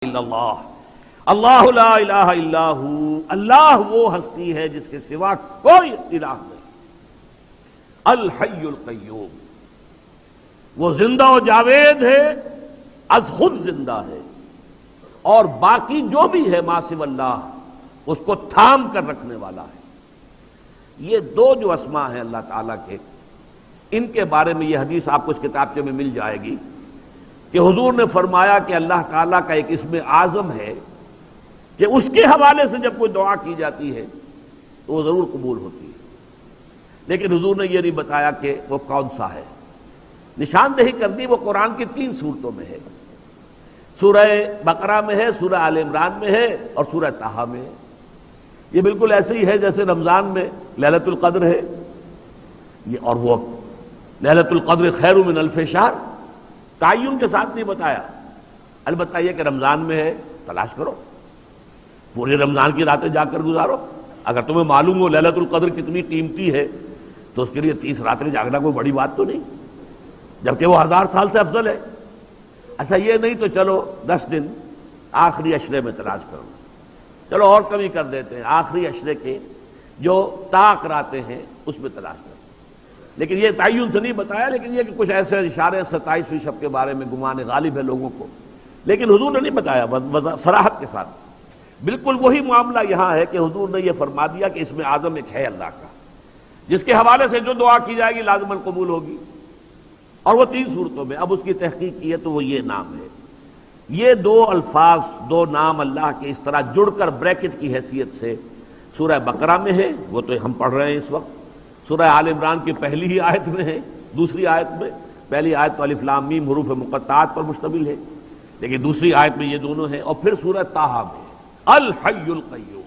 الا اللہ، اللہ لا الہ الا ہو، اللہ وہ ہستی ہے جس کے سوا کوئی الہ نہیں، الحی القیوم، وہ زندہ و جاوید ہے، از خود زندہ ہے، اور باقی جو بھی ہے ما سوی اللہ اس کو تھام کر رکھنے والا ہے۔ یہ دو جو اسماء ہیں اللہ تعالیٰ کے، ان کے بارے میں یہ حدیث آپ کو اس کتابچے میں مل جائے گی کہ حضور نے فرمایا کہ اللہ تعالیٰ کا ایک اسم اعظم ہے کہ اس کے حوالے سے جب کوئی دعا کی جاتی ہے تو وہ ضرور قبول ہوتی ہے، لیکن حضور نے یہ نہیں بتایا کہ وہ کون سا ہے۔ نشاندہی کر دی وہ قرآن کی 3 صورتوں میں ہے، سورہ بقرہ میں ہے، سورہ آل عمران میں ہے، اور سورہ طٰہٰ میں ہے۔ یہ بالکل ایسے ہی ہے جیسے رمضان میں لیلۃ القدر ہے، یہ اور وہ لیلۃ القدر خیر من الف شہر، تعین کے ساتھ نہیں بتایا، البتہ یہ کہ رمضان میں ہے تلاش کرو، پورے رمضان کی راتیں جا کر گزارو۔ اگر تمہیں معلوم ہو لیلۃ القدر کتنی قیمتی ہے تو اس کے لیے 30 راتیں جاگنا کوئی بڑی بات تو نہیں، جبکہ وہ 1000 سال سے افضل ہے۔ اچھا یہ نہیں تو چلو 10 دن آخری عشرے میں تلاش کرو، چلو اور کمی کر دیتے ہیں، آخری عشرے کے جو طاق راتیں ہیں اس میں تلاش کرو، لیکن یہ تعین سے نہیں بتایا، لیکن یہ کہ کچھ ایسے اشارے 27ویں شب کے بارے میں گمان غالب ہے لوگوں کو، لیکن حضور نے نہیں بتایا صراحت کے ساتھ۔ بالکل وہی معاملہ یہاں ہے کہ حضور نے یہ فرما دیا کہ اس میں اعظم ایک ہے اللہ کا، جس کے حوالے سے جو دعا کی جائے گی لازماً قبول ہوگی، اور وہ 3 صورتوں میں۔ اب اس کی تحقیق کی ہے تو وہ یہ نام ہے۔ یہ 2 الفاظ، 2 نام اللہ کے اس طرح جڑ کر بریکٹ کی حیثیت سے سورہ بقرہ میں ہے، وہ تو ہم پڑھ رہے ہیں اس وقت، سورہ آل عمران کی پہلی ہی آیت میں ہے، دوسری آیت میں، پہلی آیت تو الف لام میم حروف مقطعات پر مشتمل ہے، لیکن دوسری آیت میں یہ دونوں ہیں، اور پھر سورہ طٰہٰ میں الحی القیوم۔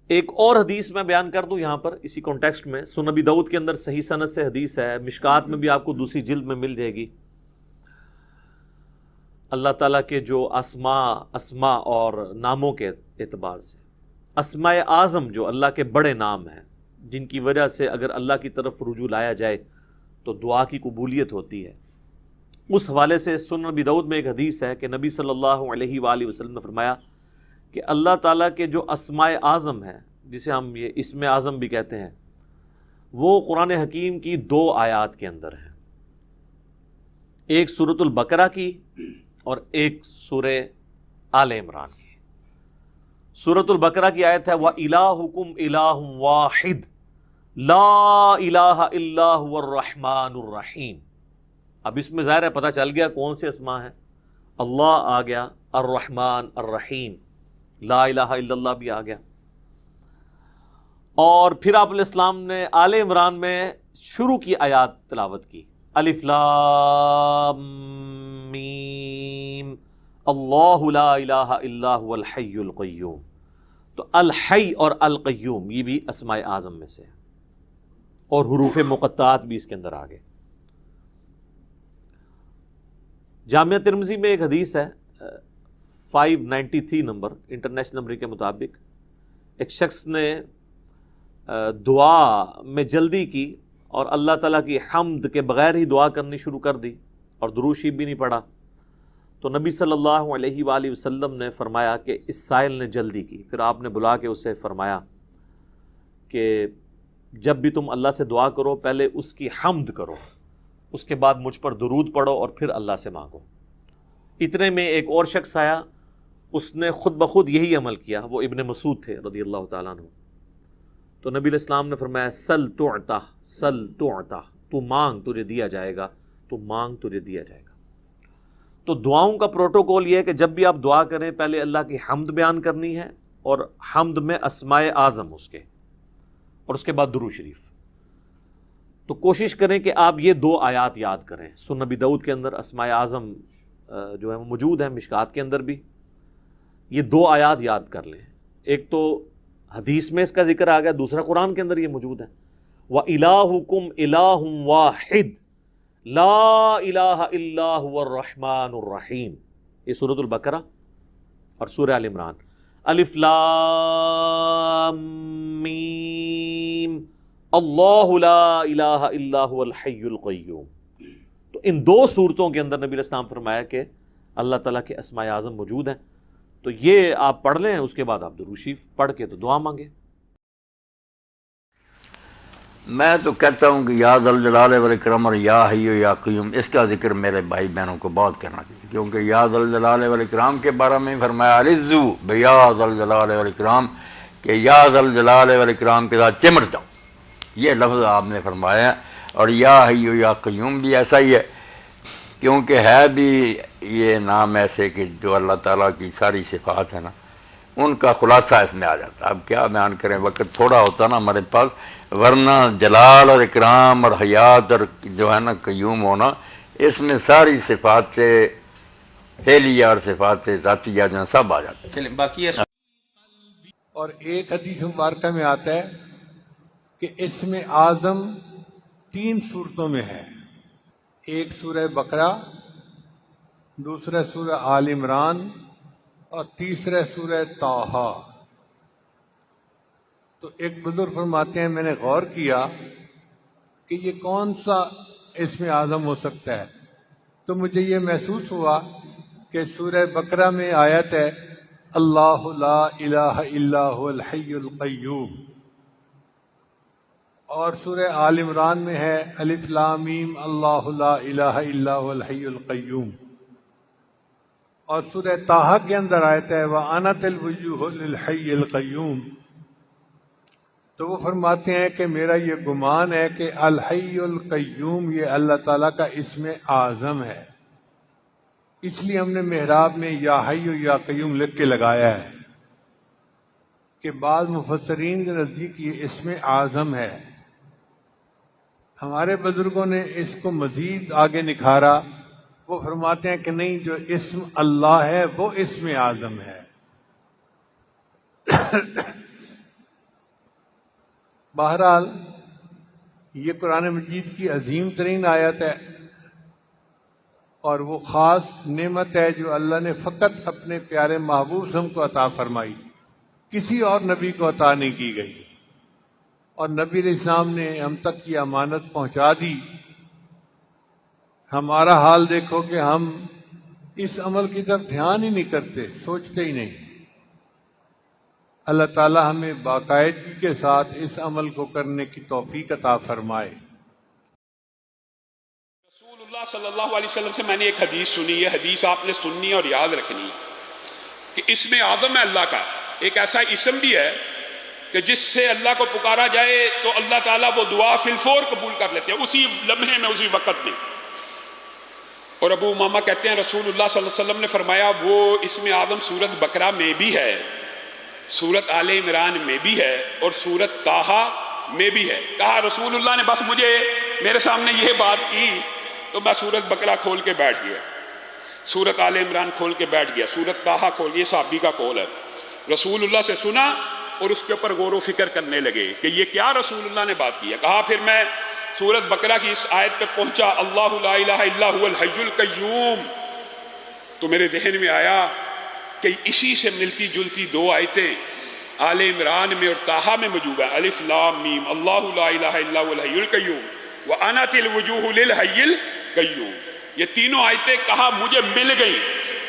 ایک اور حدیث میں بیان کر دوں یہاں پر اسی کانٹیکسٹ میں، سنن نبی داؤد کے اندر صحیح سند سے حدیث ہے، مشکات میں بھی آپ کو دوسری جلد میں مل جائے گی۔ اللہ تعالیٰ کے جو اسماء اور ناموں کے اعتبار سے، اسماء اعظم جو اللہ کے بڑے نام ہیں، جن کی وجہ سے اگر اللہ کی طرف رجوع لایا جائے تو دعا کی قبولیت ہوتی ہے، اس حوالے سے سنن نبی داؤد میں ایک حدیث ہے کہ نبی صلی اللہ علیہ وآلہ وسلم نے فرمایا کہ اللہ تعالیٰ کے جو اسماء اعظم ہیں، جسے ہم یہ اسم اعظم بھی کہتے ہیں، وہ قرآن حکیم کی 2 آیات کے اندر ہیں، ایک سورۃ البقرہ کی اور ایک سورہ آل عمران کی۔ سورۃ البقرہ کی آیت ہے وَإِلَٰهُكُمْ إِلَٰهٌ وَاحِدٌ لَا إِلَٰهَ إِلَّا هُوَ الرَّحْمَٰنُ الرَّحِيمُ۔ اب اس میں ظاہر ہے پتہ چل گیا کون سے اسماء ہیں، اللہ آ گیا، الرحمن الرحیم، لا الہ الا اللہ بھی آ گیا، اور پھر آپ علیہ السلام نے آل عمران میں شروع کی آیات تلاوت کی، الف لام میم اللہ لا الہ الا هو الحی القیوم۔ تو الحی اور القیوم یہ بھی اسماء اعظم میں سے ہے، اور حروف مقطعات بھی اس کے اندر آ گئے۔ جامعہ ترمذی میں ایک حدیث ہے 593 نمبر انٹرنیشنل نمبر کے مطابق، ایک شخص نے دعا میں جلدی کی اور اللہ تعالیٰ کی حمد کے بغیر ہی دعا کرنی شروع کر دی اور درود شریف بھی نہیں پڑھا، تو نبی صلی اللہ علیہ وآلہ وسلم نے فرمایا کہ اس سائل نے جلدی کی۔ پھر آپ نے بلا کے اسے فرمایا کہ جب بھی تم اللہ سے دعا کرو پہلے اس کی حمد کرو، اس کے بعد مجھ پر درود پڑھو اور پھر اللہ سے مانگو۔ اتنے میں ایک اور شخص آیا، اس نے خود بخود یہی عمل کیا، وہ ابن مسعود تھے رضی اللہ تعالیٰ عنہ۔ تو نبی علیہ السلام نے فرمایا سل تعطا، سل تعطا، تو مانگ تجھے دیا جائے گا، تو مانگ تجھے دیا جائے گا۔ تو دعاؤں کا پروٹوکول یہ ہے کہ جب بھی آپ دعا کریں پہلے اللہ کی حمد بیان کرنی ہے، اور حمد میں اسماء اعظم اس کے، اور اس کے بعد درود شریف۔ تو کوشش کریں کہ آپ یہ 2 آیات یاد کریں۔ سنن نبی داؤد کے اندر اسماء اعظم جو ہے وہ موجود ہیں، مشکات کے اندر بھی، یہ 2 آیات یاد کر لیں۔ ایک تو حدیث میں اس کا ذکر آ گیا، دوسرا قرآن کے اندر یہ موجود ہے، وَإِلَٰهُكُمْ إِلَٰهٌ وَاحِدٌ لا الہ الا هو الرحمن الرحیم۔ یہ سورۃ البقرہ اور سورہ آل عمران، الف لام میم اللہ لا الہ الا هو الحی القیوم۔ تو ان 2 صورتوں کے اندر نبی علیہ السلام فرمایا کہ اللہ تعالیٰ کے اسماء اعظم موجود ہیں، تو یہ آپ پڑھ لیں، اس کے بعد آپ درود شریف پڑھ کے تو دعا مانگیں۔ میں تو کہتا ہوں کہ یا ذا الجلال والاکرام اور یا حی یا قیوم، اس کا ذکر میرے بھائی بہنوں کو بہت کرنا چاہیے، کیونکہ یا ذا الجلال والاکرام کے بارے میں فرمایا العزو بیا ذا الجلال والاکرام، کہ یا ذا الجلال والاکرام کے ساتھ چمٹ جاؤ، یہ لفظ آپ نے فرمایا۔ اور یا حی یا قیوم بھی ایسا ہی ہے، کیونکہ ہے بھی یہ نام ایسے کہ جو اللہ تعالیٰ کی ساری صفات ہیں نا، ان کا خلاصہ اس میں آ جاتا ہے۔ اب کیا بیان کریں، وقت تھوڑا ہوتا نا ہمارے پاس، ورنہ جلال اور اکرام اور حیات اور جو ہے نا قیوم ہونا، اس میں ساری صفات فعلیہ اور صفات ذاتیہ جو سب آ جاتے ہیں۔ چلیں باقی اور ایک حدیث مبارکہ میں آتا ہے کہ اسم اعظم 3 صورتوں میں ہے، ایک سورہ بقرہ، دوسرا سورہ آل عمران اور تیسرا سورہ طٰہٰ۔ تو ایک بزرگ فرماتے ہیں میں نے غور کیا کہ یہ کون سا اسم اعظم ہو سکتا ہے، تو مجھے یہ محسوس ہوا کہ سورہ بقرہ میں آیت ہے اللہ لا الہ الا هو الحی القیوم، اور سورہ آل عمران میں ہے الف لام میم اللہ لا الہ الا هو الحی القیوم، اور سورہ طٰہٰ کے اندر آیت ہے وَأَنَتِ الْوُجُوهُ لِلْحَيِّ الْقَيُّومِ۔ تو وہ فرماتے ہیں کہ میرا یہ گمان ہے کہ الحی القیوم یہ اللہ تعالیٰ کا اسم اعظم ہے، اس لیے ہم نے محراب میں یا حی یا قیوم لکھ کے لگایا ہے، کہ بعض مفسرین کے نزدیک یہ اسم اعظم ہے۔ ہمارے بزرگوں نے اس کو مزید آگے نکھارا، وہ فرماتے ہیں کہ نہیں، جو اسم اللہ ہے وہ اسم اعظم ہے۔ بہرحال یہ قرآن مجید کی عظیم ترین آیت ہے، اور وہ خاص نعمت ہے جو اللہ نے فقط اپنے پیارے محبوب صلی اللہ علیہ وسلم کو عطا فرمائی، کسی اور نبی کو عطا نہیں کی گئی، اور نبی علیہ السلام نے ہم تک یہ امانت پہنچا دی۔ ہمارا حال دیکھو کہ ہم اس عمل کی طرف دھیان ہی نہیں کرتے، سوچتے ہی نہیں۔ اللہ تعالی ہمیں باقاعدگی کے ساتھ اس عمل کو کرنے کی توفیق عطا فرمائے۔ رسول اللہ صلی اللہ علیہ وسلم سے میں نے ایک حدیث سنی ہے، حدیث آپ نے سننی اور یاد رکھنی ہے کہ اسم اعظم ہے اللہ کا، ایک ایسا اسم بھی ہے کہ جس سے اللہ کو پکارا جائے تو اللہ تعالیٰ وہ دعا فی الفور قبول کر لیتے ہیں، اسی لمحے میں، اسی وقت میں۔ اور ابو امامہ کہتے ہیں رسول اللہ صلی اللہ علیہ وسلم نے فرمایا وہ اسم اعظم سورت بقرہ میں بھی ہے، سورت آل عمران میں بھی ہے، اور سورت طٰہٰ میں بھی ہے۔ کہا رسول اللہ نے بس مجھے میرے سامنے یہ بات کی تو میں سورت بقرہ کھول کے بیٹھ گیا، سورت آل عمران کھول کے بیٹھ گیا، سورت طٰہٰ کھول کے، یہ صحابی کا قول ہے، رسول اللہ سے سنا اور اس کے اوپر غور و فکر کرنے لگے کہ یہ کیا رسول اللہ نے بات کی ہے۔ کہا پھر میں سورت بقرہ کی اس آیت پہ پہنچا اللہ لا الہ الا هو الحی القیوم، تو میرے ذہن میں آیا کہ اسی سے ملتی جلتی 2 آیتیں آل عمران میں اور طٰہٰ میں موجود ہیں، الف لام میم اللہ لا الہ الا هو الحی القیوم وَأَنَتِ الْوُجُوهُ لِلْحَيِّ الْقَيُّومِ، یہ تینوں آیتیں کہا مجھے مل گئیں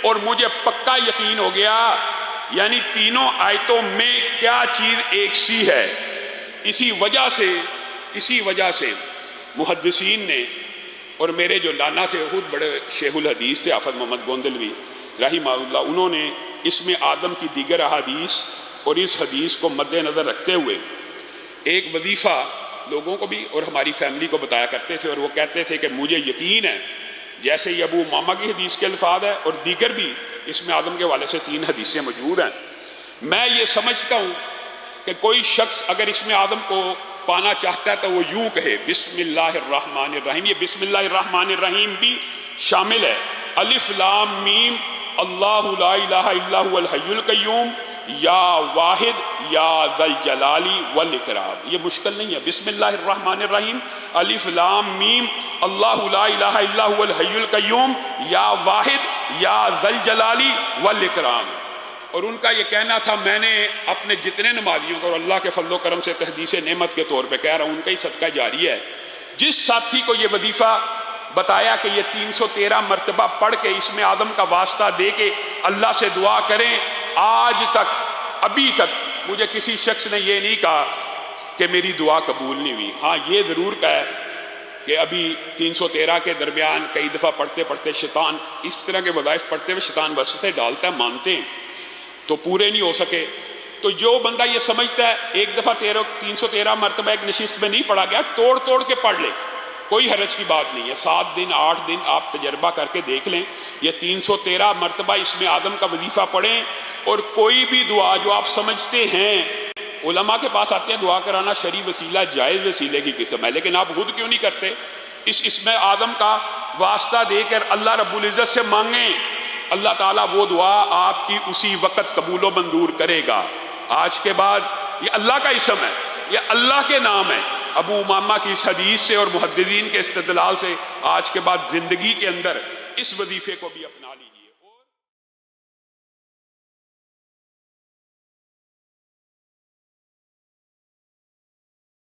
اور مجھے پکا یقین ہو گیا، یعنی تینوں آیتوں میں کیا چیز ایک سی ہے۔ اسی وجہ سے محدثین نے، اور میرے جو نانا تھے خود بڑے شیخ الحدیث تھے حافظ محمد گوندلوی رحمہ اللہ، انہوں نے اسم آدم کی دیگر احادیث اور اس حدیث کو مد نظر رکھتے ہوئے ایک وظیفہ لوگوں کو بھی اور ہماری فیملی کو بتایا کرتے تھے، اور وہ کہتے تھے کہ مجھے یقین ہے، جیسے یہ ابو امامہ کی حدیث کے الفاظ ہے اور دیگر بھی اسم آدم کے حوالے سے 3 حدیثیں موجود ہیں، میں یہ سمجھتا ہوں کہ کوئی شخص اگر اسم آدم کو پانا چاہتا ہے تو وہ یوں کہے بسم اللہ الرحمن الرحیم۔ یہ بسم اللہ الرحمن الرحیم بھی شامل ہے، الف لام میم اللہ لا الہ الا هو الحی القیوم یا واحد یا ذا الجلال والاکرام، یہ مشکل نہیں ہے، بسم اللہ الرحمن الرحیم الف لام میم اللہ لا الہ الا هو الحی القیوم یا واحد یا ذا الجلال والاکرام۔ اور ان کا یہ کہنا تھا، میں نے اپنے جتنے نمازیوں کو، اور اللہ کے فضل و کرم سے تحدیث نعمت کے طور پہ کہہ رہا ہوں، ان کا ہی صدقہ جاری ہے، جس ساتھی کو یہ وظیفہ بتایا کہ یہ 313 مرتبہ پڑھ کے اسم اعظم کا واسطہ دے کے اللہ سے دعا کریں. آج تک ابھی تک مجھے کسی شخص نے یہ نہیں کہا کہ میری دعا قبول نہیں ہوئی. ہاں یہ ضرور کہا ہے کہ ابھی 313 کے درمیان کئی دفعہ پڑھتے پڑھتے شیطان اس طرح کے وظائف پڑھتے ہوئے شیطان وسوسے ڈالتا ہے، مانتے ہیں تو پورے نہیں ہو سکے. تو جو بندہ یہ سمجھتا ہے ایک دفعہ 313 مرتبہ ایک نشست میں نہیں پڑھا گیا، توڑ توڑ کے پڑھ لے، کوئی حرج کی بات نہیں ہے. 7 دن 8 دن آپ تجربہ کر کے دیکھ لیں. یہ 313 مرتبہ اسم اعظم کا وظیفہ پڑھیں، اور کوئی بھی دعا جو آپ سمجھتے ہیں، علماء کے پاس آتے ہیں دعا کرانا شرعی وسیلہ جائز وسیلے کی قسم ہے، لیکن آپ خود کیوں نہیں کرتے؟ اس اسم اعظم کا واسطہ دے کر اللہ رب العزت سے مانگیں، اللہ تعالیٰ وہ دعا آپ کی اسی وقت قبول و منظور کرے گا. آج کے بعد یہ اللہ کا اسم ہے، یہ اللہ کے نام ہے. ابو امامہ کی اس حدیث سے اور محدثین کے استدلال سے آج کے بعد زندگی کے اندر اس وظیفے کو بھی اپنا لیجیے.